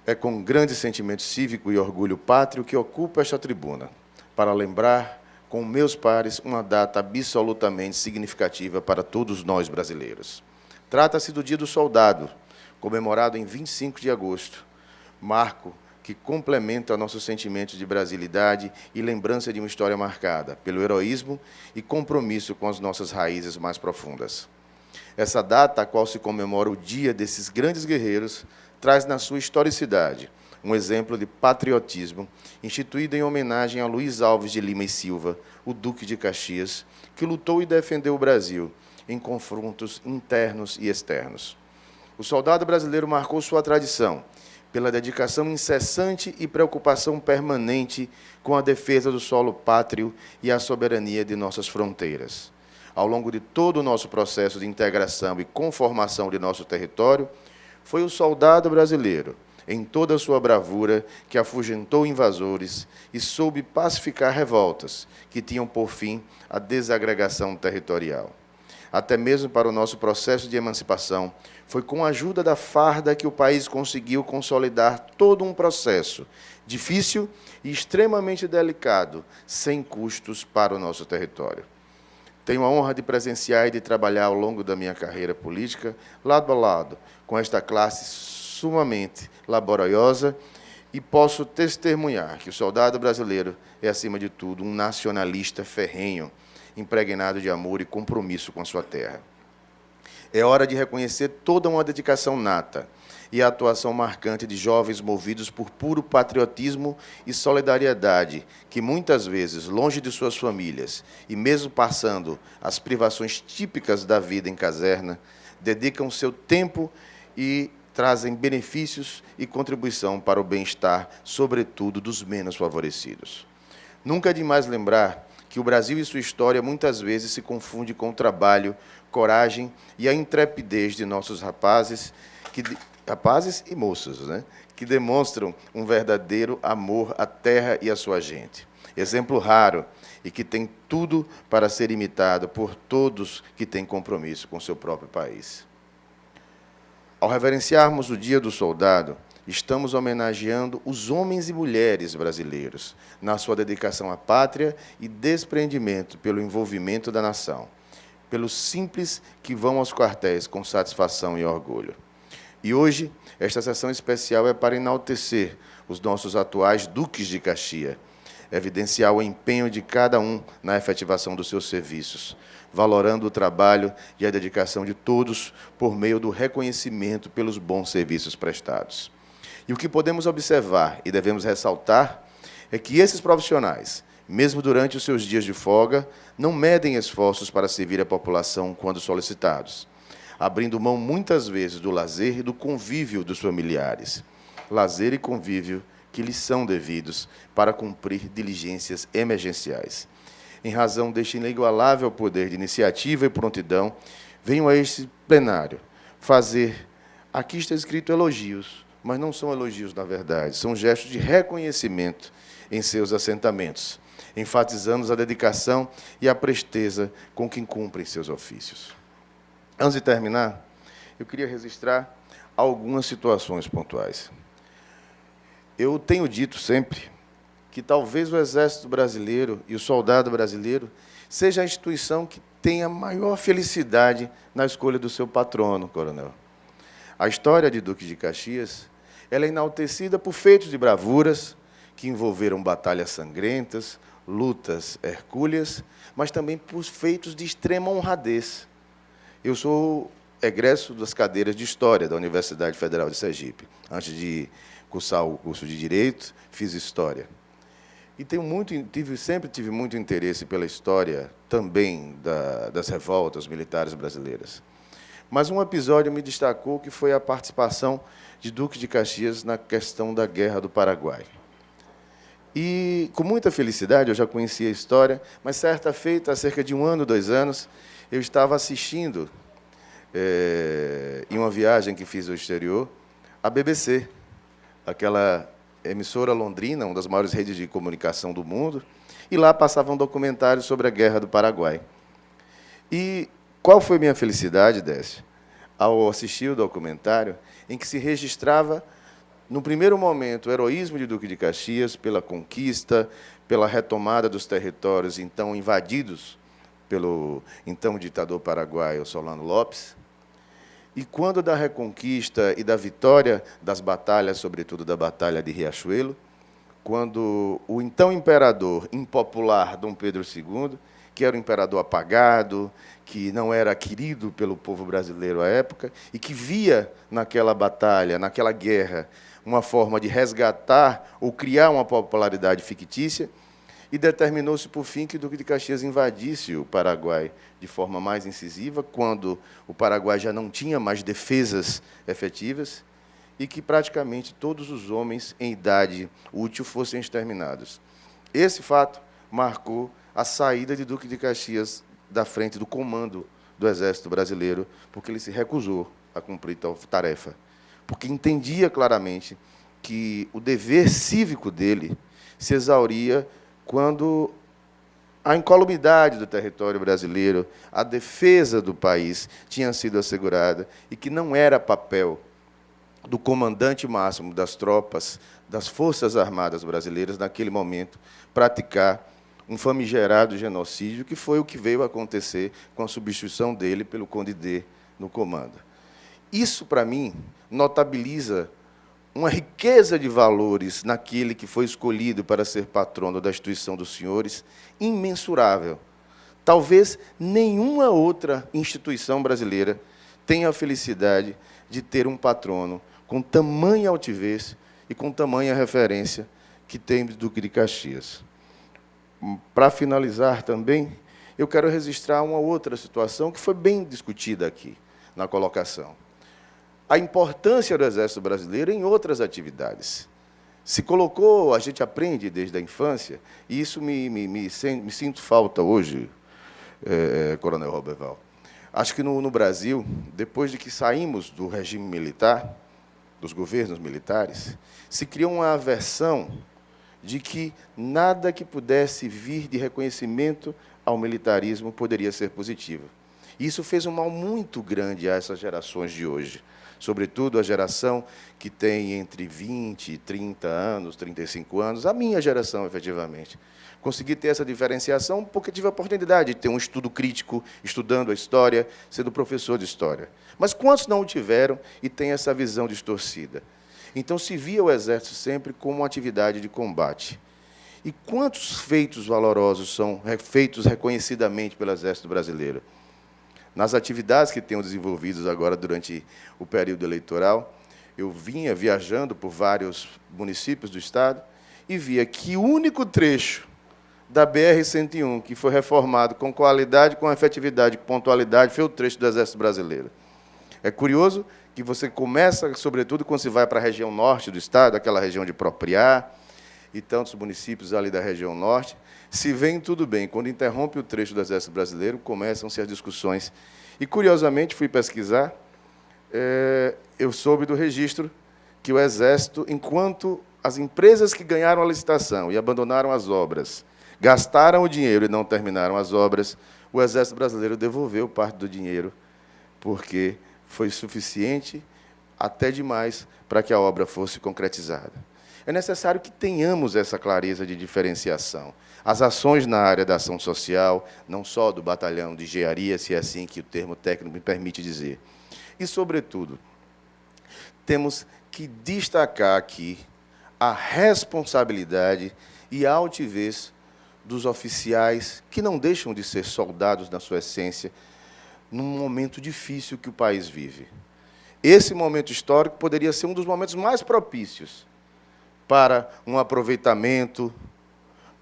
É com grande sentimento cívico e orgulho pátrio que ocupo esta tribuna, para lembrar, com meus pares, uma data absolutamente significativa para todos nós brasileiros. Trata-se do Dia do Soldado, comemorado em 25 de agosto, marco que complementa nossos sentimentos de brasilidade e lembrança de uma história marcada pelo heroísmo e compromisso com as nossas raízes mais profundas. Essa data, a qual se comemora o dia desses grandes guerreiros, traz na sua historicidade um exemplo de patriotismo instituído em homenagem a Luiz Alves de Lima e Silva, o Duque de Caxias, que lutou e defendeu o Brasil em confrontos internos e externos. O soldado brasileiro marcou sua tradição pela dedicação incessante e preocupação permanente com a defesa do solo pátrio e a soberania de nossas fronteiras. Ao longo de todo o nosso processo de integração e conformação de nosso território, foi o soldado brasileiro, em toda a sua bravura, que afugentou invasores e soube pacificar revoltas que tinham por fim a desagregação territorial. Até mesmo para o nosso processo de emancipação, foi com a ajuda da farda que o país conseguiu consolidar todo um processo difícil e extremamente delicado, sem custos para o nosso território. Tenho a honra de presenciar e de trabalhar ao longo da minha carreira política, lado a lado, com esta classe sumamente laboriosa, e posso testemunhar que o soldado brasileiro é, acima de tudo, um nacionalista ferrenho, impregnado de amor e compromisso com a sua terra. É hora de reconhecer toda uma dedicação nata e a atuação marcante de jovens movidos por puro patriotismo e solidariedade, que muitas vezes, longe de suas famílias e mesmo passando as privações típicas da vida em caserna, dedicam seu tempo e trazem benefícios e contribuição para o bem-estar, sobretudo dos menos favorecidos. Nunca é demais lembrar que o Brasil e sua história muitas vezes se confundem com o trabalho, coragem e a intrepidez de nossos rapazes e moças, né, que demonstram um verdadeiro amor à terra e à sua gente. Exemplo raro e que tem tudo para ser imitado por todos que têm compromisso com seu próprio país. Ao reverenciarmos o Dia do Soldado, estamos homenageando os homens e mulheres brasileiros na sua dedicação à pátria e desprendimento pelo envolvimento da nação, pelos simples que vão aos quartéis com satisfação e orgulho. E hoje, esta sessão especial é para enaltecer os nossos atuais duques de Caxias, evidenciar o empenho de cada um na efetivação dos seus serviços, valorando o trabalho e a dedicação de todos por meio do reconhecimento pelos bons serviços prestados. E o que podemos observar e devemos ressaltar é que esses profissionais, mesmo durante os seus dias de folga, não medem esforços para servir a população quando solicitados, abrindo mão muitas vezes do lazer e do convívio dos familiares. Lazer e convívio que lhes são devidos para cumprir diligências emergenciais. Em razão deste inigualável poder de iniciativa e prontidão, venho a este plenário fazer, aqui está escrito elogios, mas não são elogios, na verdade, são gestos de reconhecimento em seus assentamentos, enfatizando a dedicação e a presteza com que cumprem seus ofícios. Antes de terminar, eu queria registrar algumas situações pontuais. Eu tenho dito sempre que talvez o Exército Brasileiro e o soldado brasileiro seja a instituição que tenha maior felicidade na escolha do seu patrono, coronel. A história de Duque de Caxias, ela é enaltecida por feitos de bravuras que envolveram batalhas sangrentas, lutas hercúleas, mas também por feitos de extrema honradez. Eu sou egresso das cadeiras de História da Universidade Federal de Sergipe. Antes de cursar o curso de Direito, fiz História. E sempre tive muito interesse pela história também das revoltas militares brasileiras. Mas um episódio me destacou, que foi a participação de Duque de Caxias na questão da Guerra do Paraguai. E, com muita felicidade, eu já conhecia a história, mas certa feita, há cerca de 1 ano, 2 anos, eu estava assistindo, em uma viagem que fiz ao exterior, a BBC, aquela emissora londrina, uma das maiores redes de comunicação do mundo, e lá passava um documentário sobre a Guerra do Paraguai. E qual foi minha felicidade, Décio, ao assistir o documentário, em que se registrava no primeiro momento, o heroísmo de Duque de Caxias pela conquista, pela retomada dos territórios então invadidos pelo então ditador paraguaio Solano Lopes, e quando da reconquista e da vitória das batalhas, sobretudo da Batalha de Riachuelo, quando o então imperador impopular Dom Pedro II, que era um imperador apagado, que não era querido pelo povo brasileiro à época, e que via naquela batalha, naquela guerra, uma forma de resgatar ou criar uma popularidade fictícia, e determinou-se, por fim, que o Duque de Caxias invadisse o Paraguai de forma mais incisiva, quando o Paraguai já não tinha mais defesas efetivas, e que praticamente todos os homens em idade útil fossem exterminados. Esse fato marcou a saída de Duque de Caxias da frente do comando do Exército Brasileiro, porque ele se recusou a cumprir tal tarefa, porque entendia claramente que o dever cívico dele se exauria quando a incolumidade do território brasileiro, a defesa do país tinha sido assegurada e que não era papel do comandante máximo das tropas, das Forças Armadas brasileiras, naquele momento, praticar um famigerado genocídio, que foi o que veio a acontecer com a substituição dele pelo Conde D no comando. Isso, para mim, notabiliza uma riqueza de valores naquele que foi escolhido para ser patrono da instituição dos senhores, imensurável. Talvez nenhuma outra instituição brasileira tenha a felicidade de ter um patrono com tamanha altivez e com tamanha referência que tem o Duque de Caxias. Para finalizar também, eu quero registrar uma outra situação que foi bem discutida aqui na colocação. A importância do Exército Brasileiro em outras atividades. Se colocou, a gente aprende desde a infância, e isso me sinto falta hoje, Coronel Roberval. Acho que no Brasil, depois de que saímos do regime militar, dos governos militares, se criou uma aversão de que nada que pudesse vir de reconhecimento ao militarismo poderia ser positivo. Isso fez um mal muito grande a essas gerações de hoje, sobretudo a geração que tem entre 20, 30 anos, 35 anos, a minha geração, efetivamente. Consegui ter essa diferenciação porque tive a oportunidade de ter um estudo crítico, estudando a história, sendo professor de história. Mas quantos não o tiveram e têm essa visão distorcida? Então, se via o Exército sempre como uma atividade de combate. E quantos feitos valorosos são feitos reconhecidamente pelo Exército Brasileiro? Nas atividades que tenho desenvolvidas agora durante o período eleitoral, eu vinha viajando por vários municípios do Estado e via que o único trecho da BR-101 que foi reformado com qualidade, com efetividade, com pontualidade, foi o trecho do Exército Brasileiro. É curioso que você começa, sobretudo, quando você vai para a região norte do Estado, aquela região de Propriá, e tantos municípios ali da região norte, se vem tudo bem. Quando interrompe o trecho do Exército Brasileiro, começam-se as discussões. E, curiosamente, fui pesquisar, eu soube do registro que o Exército, enquanto as empresas que ganharam a licitação e abandonaram as obras, gastaram o dinheiro e não terminaram as obras, o Exército Brasileiro devolveu parte do dinheiro, porque foi suficiente, até demais, para que a obra fosse concretizada. É necessário que tenhamos essa clareza de diferenciação. As ações na área da ação social, não só do batalhão de engenharia, se é assim que o termo técnico me permite dizer. E, sobretudo, temos que destacar aqui a responsabilidade e a altivez dos oficiais, que não deixam de ser soldados na sua essência, num momento difícil que o país vive. Esse momento histórico poderia ser um dos momentos mais propícios para um aproveitamento,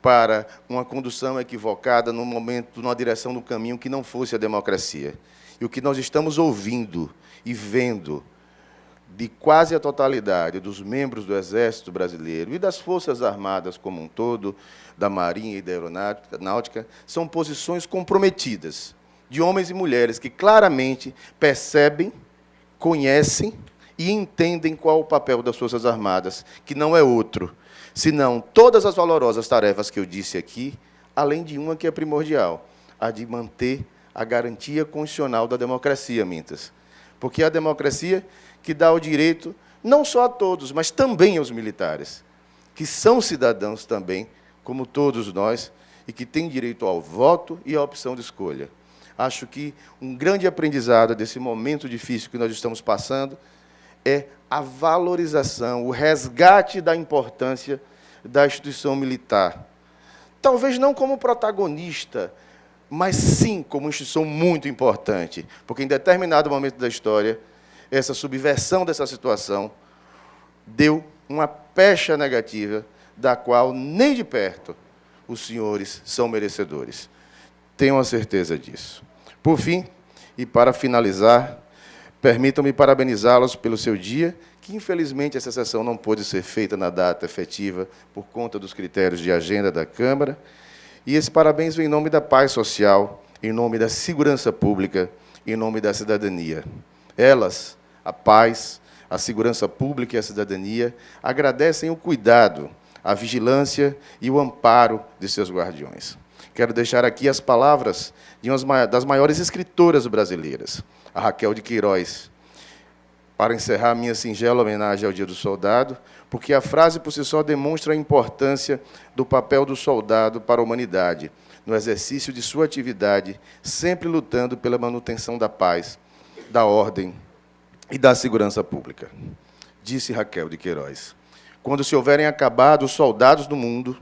para uma condução equivocada, num momento, numa direção, num caminho que não fosse a democracia. E o que nós estamos ouvindo e vendo de quase a totalidade dos membros do Exército Brasileiro e das Forças Armadas como um todo, da Marinha e da Aeronáutica, são posições comprometidas de homens e mulheres que claramente percebem, conhecem e entendem qual o papel das Forças Armadas, que não é outro, senão todas as valorosas tarefas que eu disse aqui, além de uma que é primordial, a de manter a garantia constitucional da democracia, Mintas. Porque é a democracia que dá o direito não só a todos, mas também aos militares, que são cidadãos também, como todos nós, e que têm direito ao voto e à opção de escolha. Acho que um grande aprendizado desse momento difícil que nós estamos passando é a valorização, o resgate da importância da instituição militar. Talvez não como protagonista, mas sim como instituição muito importante, porque em determinado momento da história, essa subversão dessa situação deu uma pecha negativa da qual nem de perto os senhores são merecedores. Tenham a certeza disso. Por fim, e para finalizar, permitam-me parabenizá-los pelo seu dia, que infelizmente essa sessão não pôde ser feita na data efetiva por conta dos critérios de agenda da Câmara, e esse parabéns vem em nome da paz social, em nome da segurança pública, em nome da cidadania. Elas, a paz, a segurança pública e a cidadania, agradecem o cuidado, a vigilância e o amparo de seus guardiões. Quero deixar aqui as palavras de uma das maiores escritoras brasileiras, a Raquel de Queiroz, para encerrar minha singela homenagem ao Dia do Soldado, porque a frase por si só demonstra a importância do papel do soldado para a humanidade, no exercício de sua atividade, sempre lutando pela manutenção da paz, da ordem e da segurança pública. Disse Raquel de Queiroz: quando se houverem acabado os soldados do mundo,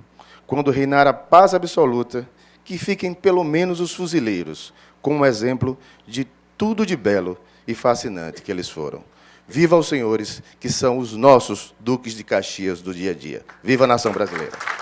quando reinar a paz absoluta, que fiquem pelo menos os fuzileiros, como exemplo de tudo de belo e fascinante que eles foram. Viva os senhores, que são os nossos duques de Caxias do dia a dia. Viva a nação brasileira!